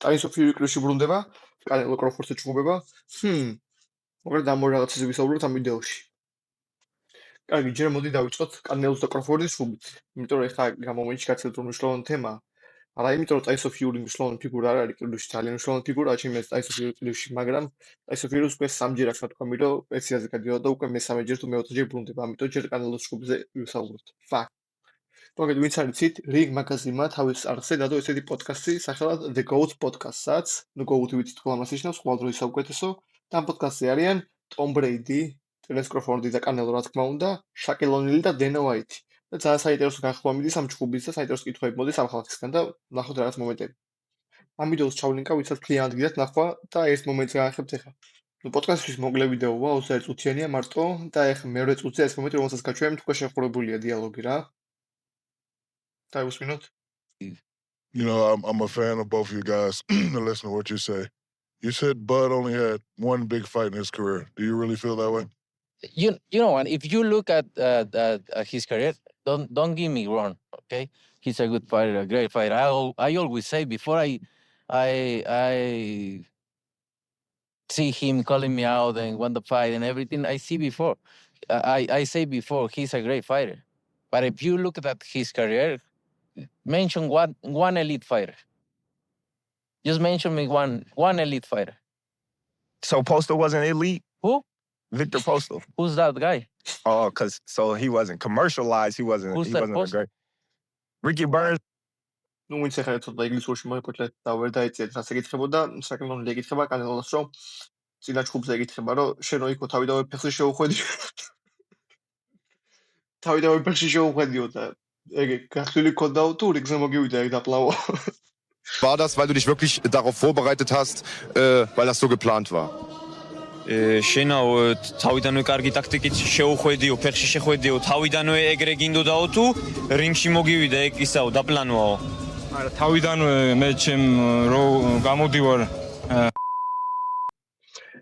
ტაისოფი ვიკლებში ბრუნდება, კანელო კროფორდს ეჩხუბება. მაგრამ ამ ორ რაღაცაზე ვისაუბროთ ამ ვიდეოში. კარგი, ჯერ მოდი დავიწყოთ კანელოს და კროფორდის შუბით. იმიტომ რომ ეხლა ამ მომენტში გაცილებით რომ მნიშვნელოვანი თემაა. არა იმიტომ რომ ტაისოფი ორი მნიშვნელოვანი ფიგურა არ არის კლუბში, ძალიან მნიშვნელოვანი ფიგურაა ჩემი აზრით ტაისოფი კლუბში, მაგრამ ტაისოფი უკვე სამჯერ აქვს თქვა რომ პენსიაზე გადიოდა და უკვე მესამეჯერ თუ მეოთხეჯერ ბრუნდება, ამიტომ ჯერ კანელოს შუბზე ვისაუბროთ. ფაქტ. მოგეთ ვინც არ იცით, რიგ მაგაზინმა თავის არხზე დადო ესეთი პოდკასტი სახელად The Goat Podcast-საც, ნუ Goat ვიცით ყველა მას ნიშნავს, ყველა დროის საუკეთესო და ამ პოდკასტზე არიან Tom Brady, Terence Crawford და კანელო რა თქმა უნდა, Shaquille O'Neal და Dana White. და ძალიან საინტერესო განხილვა მიდის ამ ჯგუფის და საინტერესო კითხვები მოდის ამ ხალხისგან და ნახოთ რაღაც მომენტები. ამ ვიდეოს ჩავლინკა, ვისაც ძალიან გიდათ ნახვა და ერთ მომენტს გაახებთ ახლა. ნუ პოდკასტის მოკლე ვიდეოა, 21 წუთიანია მარტო და ახლა მეორე წუთზე ეს მომენტი, რომელსაც გაჩვენებთ, უკვე შეხვედრებულია დიალოგი რა. დაუსმინოთ. You know, I'm a fan of both of you guys. Listen to what you say. You said Bud only had one big fight in his career. Do you really feel that way? You know, and if you look at his career, don't get me wrong, okay? He's a good fighter, a great fighter. I always say before I see him calling me out and want the fight and everything, I see before. I say before he's a great fighter. But if you look at his career, mention one elite fighter. Just mention me one elite fighter. So Postal wasn't elite? Who? Victor Postal. Who's that guy? Oh, so he wasn't commercialized. He wasn't a great. Ricky Burns. ნუ ვინც ახლა ცოტა ინგლისურში მოიფოთლეთ და ვერ დაეციეთ რას ეკითხებოდა, საკანონო ეკითხება კანელოს რომ წინა ჯგუფზე ეკითხება რომ შენ რო იქო თავიდანვე ფეხში შეუხვედიო. თავიდანვე ფეხში შეუხვედიო და ეგ გახსილი ქონდაო თუ რიგზე მოგივიდა ეგ დაპლავო. War das, weil du dich wirklich darauf vorbereitet hast, weil das so geplant war? შენაო თავიდანვე კარგი ტაქტიკით შეუხვედიო, ფეხში შეხვედიო, თავიდანვე ეგრე გინდოდაო თუ რინგში მოგივიდა ეგ ისაო დაპლანოაო. არა, თავიდანვე მე ჩემ რო გამოდივარ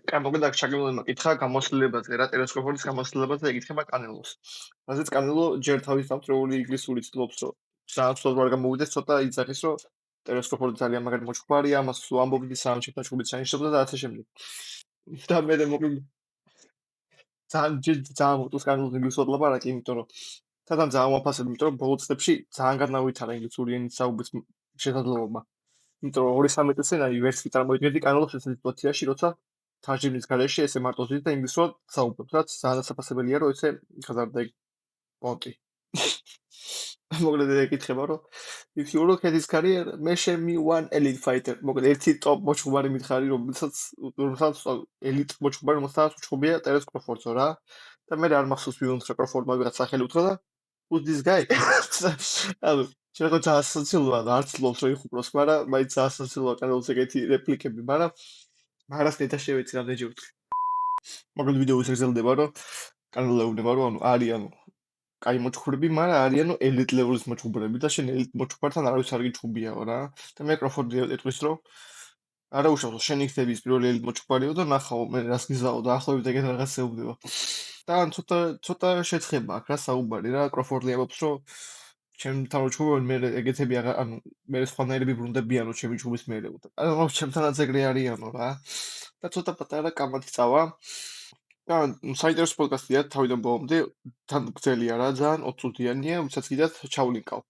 კან მოგდა ჩაგემოდი მაკითხა გამოსვლებაზე რა ტელესკოპის გამოსვლებაზე ეკითხება კანელოს. რაზეც კანელო ჯერ თავის დამწრეული ინგლისური ცდილობს რომ საერთოდ არ გამოვიდეს ცოტა იძახის რომ ტელესკოპი ძალიან მაგარი მოჭყვარია, მას ამბობდი საერთოდ ჩუბიც შენიშნებოდა და ასე შემდეგ. და მე მოკლედ ძალიან მოწოს კანელოს ინგლისურად ლაპარაკი, იმიტომ რომ თათან ძალიან ვაფასებ, იმიტომ რომ ბოლო წლებში ძალიან განავითარა ინგლისური ენის საუბრის შესაძლებლობა. იმიტომ რომ 2-3 წელი ვერსი წარმოიდგენდი კანელოს ესეთი სიტუაციაში, როცა თარჯიმნის გარეშე ესე მარტო ზით და ინგლისურად საუბრობ, რაც ძალიან საფასებელია, რომ ესე ხაზარდა ეგ პონტი. მოკლედ ეკითხება, რომ if you look at his career, mention me one elite fighter. მოკლედ ერთი ტოპ მოჭუბარი მითხარი, რომელსაც elite მოჭუბარი რომელსაც უჩხუბია Terence Crawford-ო რა. და მე არ მახსოვს ვიღაც Crawford-მა ვიღაც სახელი უთხრა და who's this guy? ანუ შეიძლება ძალიან სოციალურად არც ლობს რომ იხუპროს, მაგრამ მაინც ძალიან სოციალურად კანონს ეგეთი რეპლიკები, მაგრამ მაგას ნეტა შევეცი რამდენჯერ ვთქვი. მოკლედ ვიდეოს ეგზელდება, რომ კანონს ეუბნება, რომ ანუ არიან კაი მოჭუბრები, მაგრამ არიანო elite level-ის მოჭუბრები და შენ elite მოჭუბრთან არავის არ გიჭუბიაო რა. და მე Crawford-ი ეტყვის, რომ არა უშავო, შენ იქნები ის პირველი elite მოჭუბრიო და ნახავ მე რას გიზაო და ახლობით ეგეთ რაღაც ეუბნება. და ცოტა შეცხება აქ რა საუბარი რა, Crawford-ი ამბობს, რომ ჩემთან მოჭუბრობენ მე ეგეთები ანუ მე სხვანაირები ბრუნდებიანო ჩემი ჯგუფის მერე. ანუ ჩემთანაც ეგრე არიანო რა. და ცოტა პატარა კამათი წავა. და საინტერესო პოდკასტია თავიდან ბოლომდე, თან გრძელია რა, ძალიან 20 წუთიანია, ვისაც კიდათ ჩავლინკავ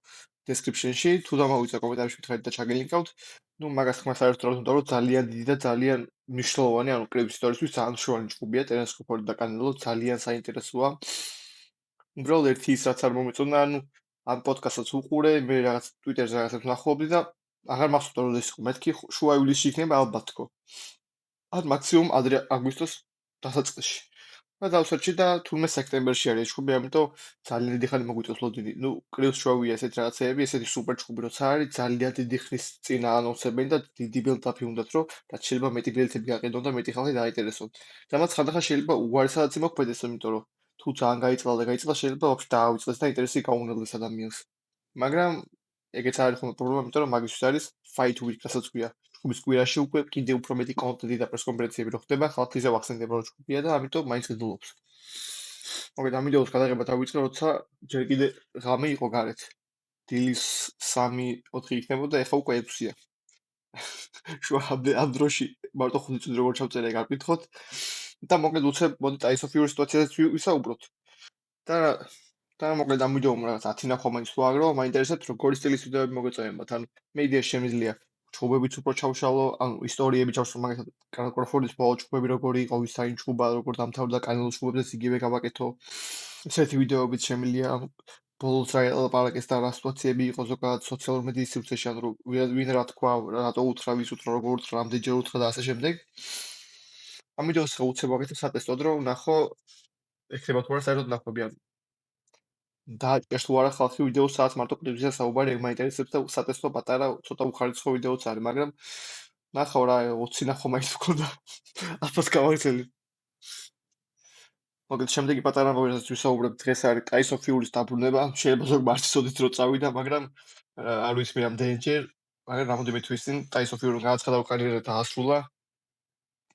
description-ში, თუ დამავიწყე კომენტარებში მითხრათ და ჩაგელინკავთ. ნუ მაგას თქმა საერთოდ უნდა რომ ძალიან დიდი და ძალიან მნიშვნელოვანი, ანუ კრების ისტორიისთვის ძალიან მნიშვნელოვანი ჯგუფია Terence Crawford და კანელო, ძალიან საინტერესოა. უბრალოდ ერთი ის რაც არ მომეწონა, ანუ ამ პოდკასტს უყურე, მე რაღაც Twitter-ზე რაღაცებს ნახულობდი და აღარ მახსოვდა რომ ეს იყო. მეთქი შუა ივლისში იქნება ალბათ თქო. ან მაქსიმუმ ადრე აგვისტოს დასაწყისში. და დავსაჩი და თურმე სექტემბერში არის ჯგუფი, ამიტომ ძალიან დიდი ხანი მოგვიწევს ლოდინი. ნუ კრიუს შოუია ესეთ რაღაცეები, ესეთი სუპერ ჯგუფი როცა არის, ძალიან დიდი ხნის წინ აანონსებენ და დიდი ბილდაპი უნდათ, რომ რაც შეიძლება მეტი ბილეთები გაყიდონ და მეტი ხალხი დააინტერესონ. რამაც ხანდახან შეიძლება უარი სადაც იმოქმედეს, იმიტომ რომ თუ ძალიან გაიწლა შეიძლება ვაფშე დაავიწყდეს და ინტერესი გაუნელდეს ადამიანს. მაგრამ ეგეც არის ხოლმე პრობლემა, იმიტომ რომ მაგისთვის არის fight week, რასაც ქვია. ჯგუფის კვირაში უკვე კიდე უფრო მეტი კონტენტი და პრესკონფერენციები რო ხდება, ხალხი ისევ ახსენდება რომ ჯგუფია და ამიტომ მაინც გძულობს. მოკლედ ამ ვიდეოს გადაღება დავიწყე, როცა ჯერ კიდე ღამე იყო გარეთ. დილის 3-4 იქნებოდა, ეხლა უკვე 6-ია. ამ დროში მარტო 5 წუთი როგორ ჩავწერე ეგ არ გითხოთ და მოკლედ უცებ მოდი Tyson Fury სიტუაციაზე ვისაუბროთ და მოკლედ ამ ვიდეომ რაღაც 10 ნახვა მაინც ვააგრო მაინტერესებს როგორი სტილის ვიდეოები მოგეწონებათ ანუ მე იდეა შემიძლია ჩხუბებიც უფრო ჩავშალო ანუ ისტორიები ჩავშალო მაგალითად კროფორდის ბოლო ჩხუბები როგორი იყო ვის საინ ჩხუბა როგორ დამთავრდა კანელოს ჩხუბებზეც იგივე გავაკეთო ესეთი ვიდეოებიც შემიძლია ბოლოს რა ელაპარაკეს და რა სიტუაციები იყო ზოგადად სოციალურ მედიის სივრცეში ანუ ვინ რა თქვა რატო უთხრა ვის უთხრა როგორ უთხრა რამდენჯერ უთხრა და ასე შემდეგ ამ ვიდეოს უცებ ვაკეთებ სატესტოდ რომ ვნახო ეხება თუ არა საერთოდ ნახვები ანუ დააჭერს თუ არა ხალხი ვიდეოს საათს მარტო კლიპზე საუბარი ეგ მაინტერესებს და სატესტო პატარა ცოტა უხარისხო ვიდეოც არის მაგრამ ნახავ რა 20 ნახვა მაინც მქონდა აფას გავაგრძელი მოკლედ შემდეგი პატარა მოედანს ვისაუბრებ დღეს არის Tyson Fury-ს დაბრუნება შეიძლება ზოგ მარცისოდით რო წავიდა მაგრამ არ ვიცი მე რამდენჯერ მაგრამ რამოდენიმე თვის წინ Tyson Fury-ს გააცხადა კარიერა დაასრულა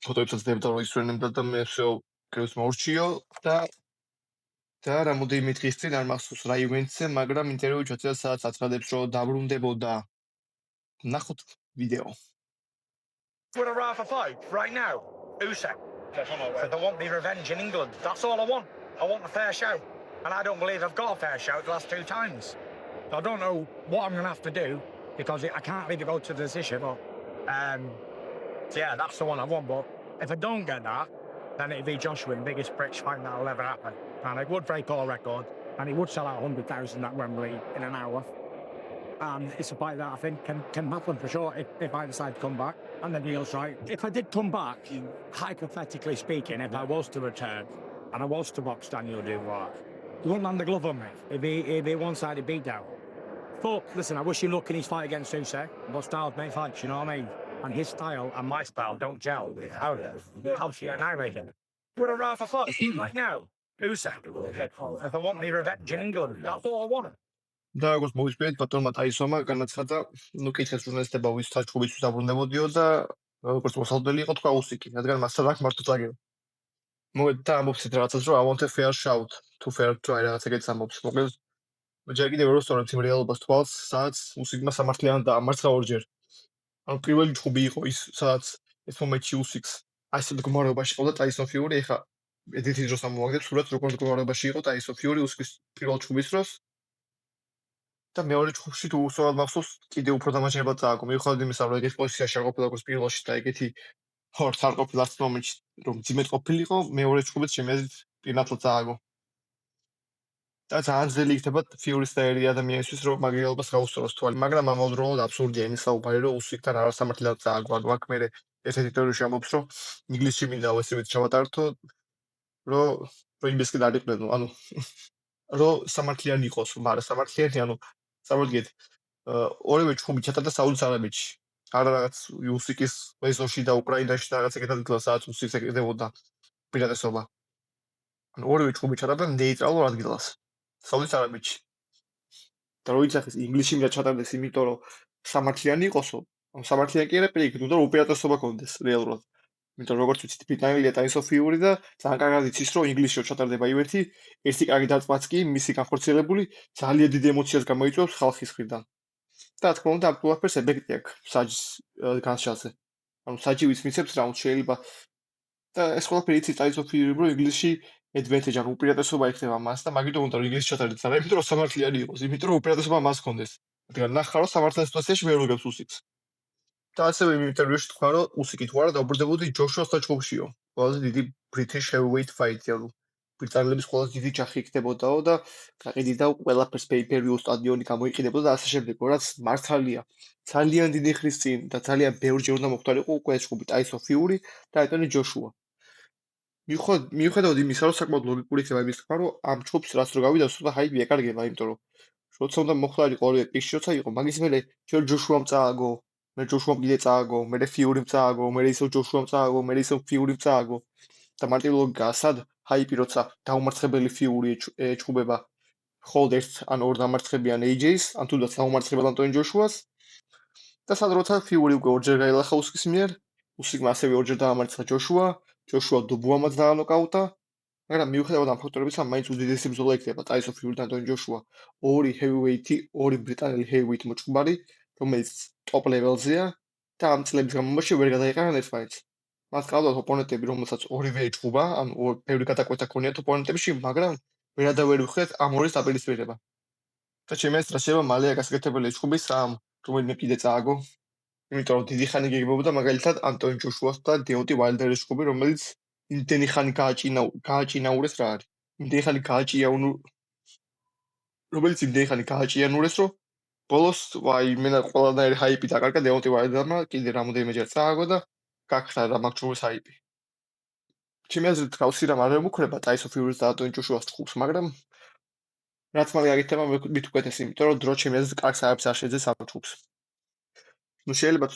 ფოტოებსაც დებდა რომ ისვრენებდა და მე всё კრებს მოურჩიო და რამოდენიმე დღის წინ არ მახსოვს რა ივენტზე მაგრამ ინტერვიუ ჩაწერა სადაც აცხადებს რომ დაბრუნდებოდა ნახოთ ვიდეო Would I rather fight right now? Usyk. Because I want me revenge in England. That's all I want. I want a fair show. And I don't believe I've got a fair show the last 2 times. I don't know what I'm going to have to do because I can't really go to the decision. But, so yeah, that's the one I want. But if I don't get that, then it'd be Joshua, the biggest British fight that'll ever happen. And it would break all records. And he would sell out 100,000 at Wembley in an hour. And it's a fight that I think can happen for sure if I decide to come back. And the deal's right. If I did come back, hypothetically speaking, if I was to return and I was to box Daniel Dubois, he wouldn't land the glove on me. It'd be a one-sided beatdown. But listen, I wish you luck in his fight against Usyk. But styles make fights, you know what I mean? And his style and my style don't gel. How she annihilated. Would I rather fight right now? Usyk. If I want me revenge in England, that's all I want. და როგორც მოვისმენთ ბატონმა ტაისონმა განაცხადა ნუ კითხეს ჟურნალისტებმა ვის საჩხუბისთვის დაბრუნდებოდიო და როგორც მოსალოდნელი იყო თქვა უსიკი რადგან მასთან აქ მარტო წაგება მოკლედ და ამბობს ეს რაღაცას რომ I want a fair shout to fair try რაღაც ეგეც ამბობს მოკლედ ჯერ კიდევ რო სწორად იმ რეალობას თვალს სადაც უსიკმა სამართლიანად დაამარცხა ორჯერ ანუ პირველი ჩხუბი იყო ის სადაც ეს მომენტში უსიკს ასე მდგომარეობაში იყო და Tyson Fury ეხა ედიტის დროს ამოვაგდებ სურათს როგორ მდგომარეობაში იყო Tyson Fury უსიკის პირველ ჩხუბის დროს და მეორე ჩხუბში თუ უსწორად მახსოვს კიდე უფრო დამაჯერებლად წააგო მიუხედავად იმისა რომ ეგეთ პოზიციაში არ ყოფილა როგორც პირველში და ეგეთი ჰორს არ ყოფილა ამ მომენტში რომ ძიმედ ყოფილიყო მეორე ჩხუბიც შემეზით პირნათლად წააგო და ძალიან ძნელი იქნება Fury-ს და ერი ადამიანისთვის რომ მაგ რეალობას გაუსწოროს თვალი მაგრამ ამავდროულად აბსურდია იმის საუბარი რომ უსიკთან არასამართლად წააგო ანუ აქ მე ესეთი თეორიაში ამბობს რომ ინგლისში მინდა ესევით ჩავატართო რომ იმისკენ არ იყვნენო ანუ რომ სამართლიანი იყოს მაგრამ სამართლიანი ანუ სამოგეთ ორივე ჩხუბი ჩატარდა საუდის არაბეთში არა რაღაც უსიკის ეზოში და უკრაინაში და რაღაც ეგეთ ადგილას სადაც უსიკს ეკრებოდა პირადესობა ანუ ორივე ჩხუბი ჩატარდა ნეიტრალურ ადგილას საუდის არაბეთში და რო იცახეს ინგლისში მინდა ჩატარდეს იმიტომ რომ სამართლიანი იყოსო ანუ სამართლიანი კი არა პირიქით უნდა უპირატესობა კონდეს რეალურად იმიტომ როგორც ვიცით ბრიტანელია Tyson Fury და ძალიან კარგად იცის რომ ინგლისში ჩატარდება ივენთი ერთი კარგი დაწვაც კი მისი განხორციელებული ძალიან დიდ ემოციას გამოიწვევს ხალხის მხრიდან და თქმა უნდა ამ ყველაფერს ეფექტი აქვს საჯის განსჯაზე ანუ საჯი ვის მიცემს რაუნდს შეიძლება და ეს ყველაფერი იცის Tyson Fury რომ ინგლისში advantage ანუ უპირატესობა იქნება მას და მაგიტომ უნდა რომ ინგლისში ჩატარდეს არა იმიტომ რომ სამართლიანი იყოს იმიტომ რომ უპირატესობა მას ჰქონდეს რადგან ნახა რომ სამართლის სიტუაციაში ვერ უგებს უსიკს და ასევე იმ ინტერვიუში თქვა რომ უსიკი თუ არა დაუბრუნდებოდი ჯოშუასთან ჩხუბშიო ყველაზე დიდი British heavyweight fight ანუ ბრიტანელების ყველაზე დიდი ჯახი იქნებოდაო და გაყიდიდა ყველაფერს pay-per-view სტადიონი გამოიყიდებოდა და ასე შემდეგ რაც მართალია ძალიან დიდი ხნის წინ და ძალიან ბევრჯერ უნდა მოხდარიყო უკვე ეს ჩხუბი Tyson Fury და ეტონი ჯოშუა მიუხედავად იმისა რომ საკმაოდ ლოგიკური იქნება იმის თქვა რომ ამ ჩხუბს რაც რო გავიდა ცოტა ჰაიპი ეკარგება იმიტომ რომ როცა უნდა მოხდარიყო ორივე პიშში როცა იყო მაგის მერე ჯერ ჯოშუამ წააგო მე ჯოშუამ კიდე წააგო მე Fury-მ წააგო მე ისევ ჯოშუამ წააგო მე ისევ Fury-მ წააგო და მარტივი ლოგიკაა სად ჰაიპი როცა დაუმარცხებელი Fury ეჩხუბება მხოლოდ ერთ ან ორ დამარცხებიან AJ-ს ან თუნდაც დაუმარცხებელ ანტონი ჯოშუას და სად როცა Fury უკვე ორჯერ გაილახა უსიკის მიერ უსიკმა ასევე ორჯერ დაამარცხა ჯოშუა დუბუამაც დაანოკაუტა მაგრამ მიუხედავად ამ ფაქტორებისა მაინც უდიდესი ბრძოლა იქნება Tyson Fury და ანტონი ჯოშუა ორი heavyweight-ი ორი ბრიტანელი heavyweight მოჭუბარი რომელიც top level-ზეა და ამ წლების განმავლობაში ვერ გადაიყარან ერთმანეთს. მას ყავდათ ოპონენტები, რომელსაც ორივე ეჭვობა, ანუ ბევრი გადაკვეთა ქონიათ ოპონენტებში, მაგრამ ვერ ვხვდეთ ამორის დაპირისპირება. და ჩემი აზრით, რა შეიძლება მალე გასაკეთებელი ეჭვობის ამ რომელიმე კიდე წააგო. იმიტომ რომ დიდი ხანი გეგმებოდა მაგალითად ანტონი ჯოშუას და დეონტი ვალდერის ჯგუფი, რომელიც იმდენი ხანი გააჭინაურეს რა არის. იმდენი ხანი გააჭიანურეს, რომ ბოლოს ვაი მენა ყველანაირი ჰაიპი დაკარგა დეონტი ვალდერმა, კიდე რამოდენიმეჯერ წააგო და გაქრა რა მაგჩუმის ჰაიპი. ჩემი აზრით, გავსი რამ არ მოკრება ტაისონ ფიურის და ანტონი ჯოშუას ჯგუფს, მაგრამ რაც მაგ აგითება მით უკეთეს, იმიტომ რომ დრო ჩემი აზრით კარგ საერთოდ არ შეძეს ამ ჯგუფს. ნუ შეიძლება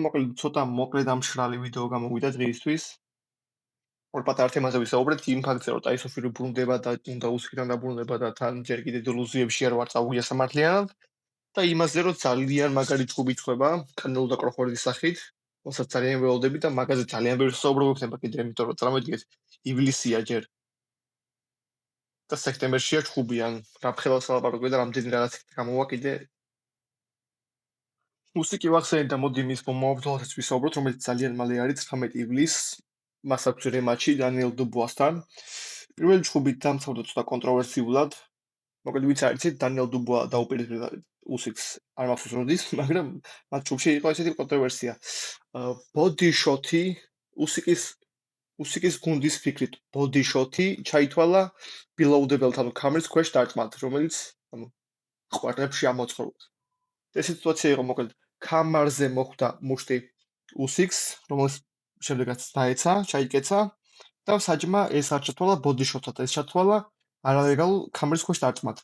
მოკლედ ცოტა მოკლედ ამ მშრალი ვიდეო გამოგვიდა დღეისთვის. ორ პატარა თემაზე ვისაუბრეთ იმ ფაქტზე, რომ ტაისონ ფიური ბრუნდება და უნდა უსკიდან დაბრუნდება და თან ჯერ კიდევ დელუზიებში არ ვარ წავუღია სამართლიანად და იმაზე, რომ ძალიან მაგარი ჯგუფი იწვება კანელო და კროფორდის სახით, რომელსაც ძალიან ველოდები და მაგაზე ძალიან ბევრი საუბრობა გვქნება კიდევ, იმიტომ რომ წარმოვიდგინეთ ივლისია ჯერ და სექტემბერშია ჯგუფი, ან რა ხელას ლაპარაკობენ და რამდენი რაღაც გამოვა კიდე უსიკი ვახსენე და მოდი მის მომავალთვასაც ვისაუბროთ, რომელიც ძალიან მალე არის 19 ივლისს. მას აქვს რემატჩი დანიელ დუბუასთან. პირველი ჯგუფი დამთავრდა ცოტა კონტროვერსიულად. მოკლედ ვიც არიცით, დანიელ დუბუა დაუპირისპირდა უსიკს არ მახსოვს როდის, მაგრამ მათ ჯგუფში იყო ესეთი კონტროვერსია. ბოდი შოთი უსიკის გუნდის ფიქრით ბოდი შოთი ჩაითვალა ბილოუდებელთან კამერის ქვეშ დარტყმად, რომელიც ყვარებში ამოწყობთ. ეს სიტუაცია იყო მოკლედ კამარზე მოხვდა მუშტი უსიკს, რომელიც შემდეგაც დაეცა, ჩაიკეცა და საჯმა ეს არ ჩათვალა ბოდი შოთად, ეს ჩათვალა არალეგალურ კამერის ქვეშ დარტყმად.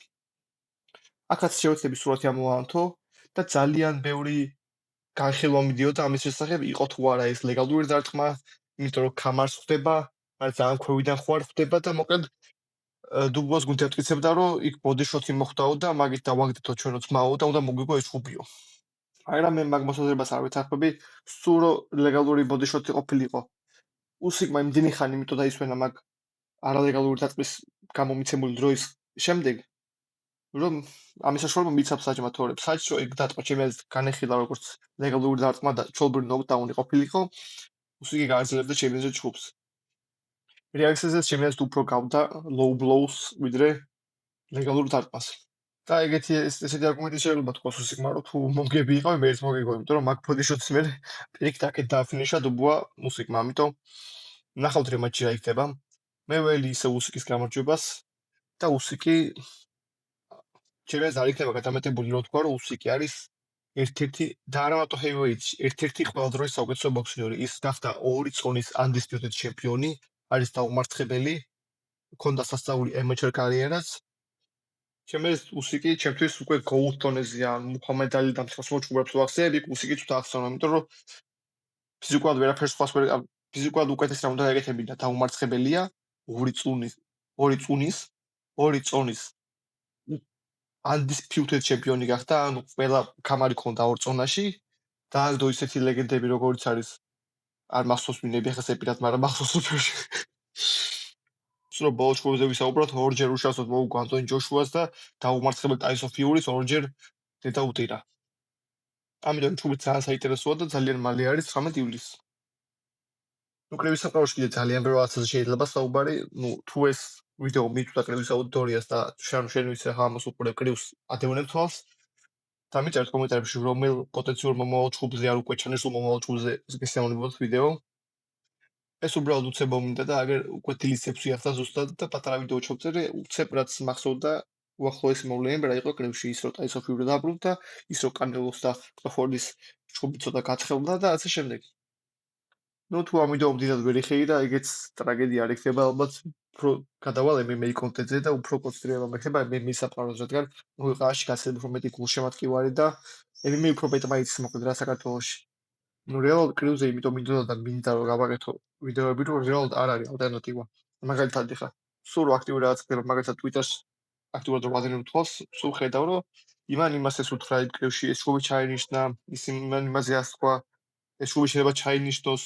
აქაც შევეცდები სურათი ამოვანთო და ძალიან ბევრი განხილვა მიდიოდა ამის შესახებ, იყო თუ არა ეს ლეგალური დარტყმა, იმიტომ რომ კამარს ხვდება, არ ძალიან ქვევიდან ხوار ხვდება და მოკლედ დუბუას გუნდი ატკიცებდა, რომ იქ ბოდი შოთი მოხდაო და მაგით დავაგდეთო ჩვენო ძმაო და უნდა მოგვიგო ეს ჯგუფიო. მაგრამ მე მაგ მოსაზრებას არ ვეთანხმები, სულ რომ ლეგალური ბოდი შოთი ყოფილიყო. უსიკმა იმდენი ხანი იმიტომ დაისვენა მაგ არალეგალური დარტყმის გამომიცემული დროის შემდეგ, რომ ამის საშუალება მიცავს საჯმა თორემ. საჯო ეგ დარტყმა ჩემი აზრით განეხილა როგორც ლეგალური დარტყმა და ჩოლბური ნოკდაუნი ყოფილიყო, უსიკი გააგრძელებდა ჩემი აზრით ჯგუფს. რეაქციაზე ჩემი აზრით უფრო გავდა low blows ვიდრე ლეგალურ დარტყმას. და ეგეთი ესეთი არგუმენტი შეიძლება თქვას უსიკმა, რომ თუ მომგები იყავი, მე ერთ მოგეგო, იმიტომ რომ მაგ ბოდი შოთს მე პირიქით აქეთ დააფინიშა დუბუა უსიკმა, ამიტომ ნახავთ რემატჩი რა იქნება. მე ველი ისე უსიკის გამარჯვებას და უსიკი ჩემი აზრით არ იქნება გადამეტებული, რომ თქვა, რომ უსიკი არის ერთ-ერთი და არა მარტო heavyweight-ში, ერთ-ერთი ყველა დროის საუკეთესო ბოქსერი. ის გახდა 2 წონის undisputed ჩემპიონი, არის დაუმარცხებელი, ჰქონდა სასწაული amateur კარიერაც. ჩემი აზრით უსიკი ჩემთვის უკვე gold დონეზეა, მუჰამედ ალი და მსგავს მოჭუბებს ვახსენებ, იქ უსიკი თუ დაახსოვნა, იმიტომ რომ ფიზიკურად ვერაფერს სხვას ვერ ფიზიკურად უკეთეს რა უნდა ეკეთებინა, დაუმარცხებელია, 2 წონის undisputed ჩემპიონი გახდა, ანუ ყველა კამარი ქონდა 2 წონაში. დააგდო ისეთი ლეგენდები, როგორც არის არ მახსოვს ვინები ახლა სეპირად, მაგრამ მახსოვს უბრალოდ. სულ ბოლოს ჩვენზე ვისაუბროთ, ორჯერ უშავსოდ მოუგო ანტონი ჯოშუას და დაუმარცხებელ ტაისონ ფიურის ორჯერ დედა უტირა. ამიტომ ჯგუფი ძალიან საინტერესოა და ძალიან მალე არის 19 ივლისს. ნუ კრივის საფრთხეში კიდე ძალიან ბევრი რაღაცაზე შეიძლება საუბარი, ნუ თუ ეს ვიდეო მიწვდა კრივის აუდიტორიას და შენ ვიცი ახლა ამას უყურებ კრივს ადევნებ თვალს და მიწერთ კომენტარებში რომელ პოტენციურ მომავალ ჯგუფზე არ უკვე ჩანერს მომავალ ჯგუფზე გესიამოვნებოთ ვიდეო. ეს უბრალოდ უცებო მინდა და აგერ უკვე დილისებს ვიახდა ზუსტად და პატარა ვიდეო ჩავწერე, უცებ რაც მახსოვდა უახლოესი მოვლენები რა იყო კრივში, ის რომ ტაისონ ფიური დაბრუნდა, ის რომ კანელოს და კროფორდის ჯგუფი ცოტა გაცხელდა და ასე შემდეგ. ნუ თუ ამ ვიდეომ დიდად ვერ იხეი და ეგეც ტრაგედია არ იქნება ალბათ, უფრო გადავალ MMA კონტენტზე და უფრო კონცენტრირება მექნება MMA საფრთხეზე, რადგან ქვეყანაში გასცემ უფრო მეტი გულშემატკივარი და MMA უფრო მეტ მაინც მოკლედ რა საქართველოში. ნუ რეალურად კრივზე იმიტომ მინდოდა და მინდა რომ გავაკეთო ვიდეოები, რომ რეალურად არ არის ალტერნატივა. მაგალითად ეხლა სულ აქტიური რაღაც ხდება, მაგალითად Twitter-ს აქტიურად რომ ვადევნებ თვალს, სულ ხედავ რომ იმას ეს უთხრა იმ კრივში, ეს ჯგუფი ჩაინიშნა, იმაზე ასთქვა, ეს ჯგუფი შეიძლება ჩაინიშნოს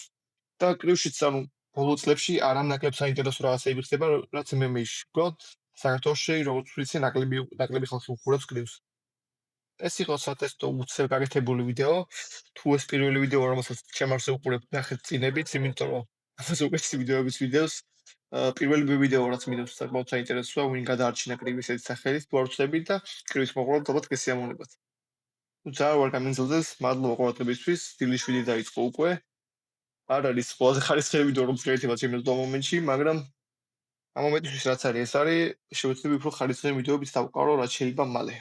და კრივშიც ანუ ბოლო წლებში არამნაკლებ საინტერესო რაღაცები ხდება, რაც MMA-ში. უბრალოდ საქართველოში როგორც ვიცი, ნაკლები ხალხი უყურებს კრივს. ეს იყო სატესტო უცებ გაკეთებული ვიდეო. თუ ეს პირველი ვიდეო, რომელსაც ჩემს უყურებ, ნახეთ წინებით, იმიტომ რომ ამაზე უკეთესი ვიდეოების ვიდეოს პირველი ვიდეო, რაც მინდობს საკმაოდ საინტერესოა, ვინ გადაარჩინა კრივის ეს სახელით, თუ არ ვწდებით და კრივის მოყოლად ალბათ გესიამოვნებათ. თუმცა ვარ გამენძილდეს, მადლობა ყურადღებისთვის, დილიშვილი დაიწყო უკვე. არ არის ყველაზე ხარისხიანი ვიდეო, რომ შეიძლება შემიძლია მომენტში, მაგრამ ამ მომენტში რაც არის, ეს არის შევეცდები უფრო ხარისხიანი ვიდეოებით დავყარო, რაც შეიძლება მალე.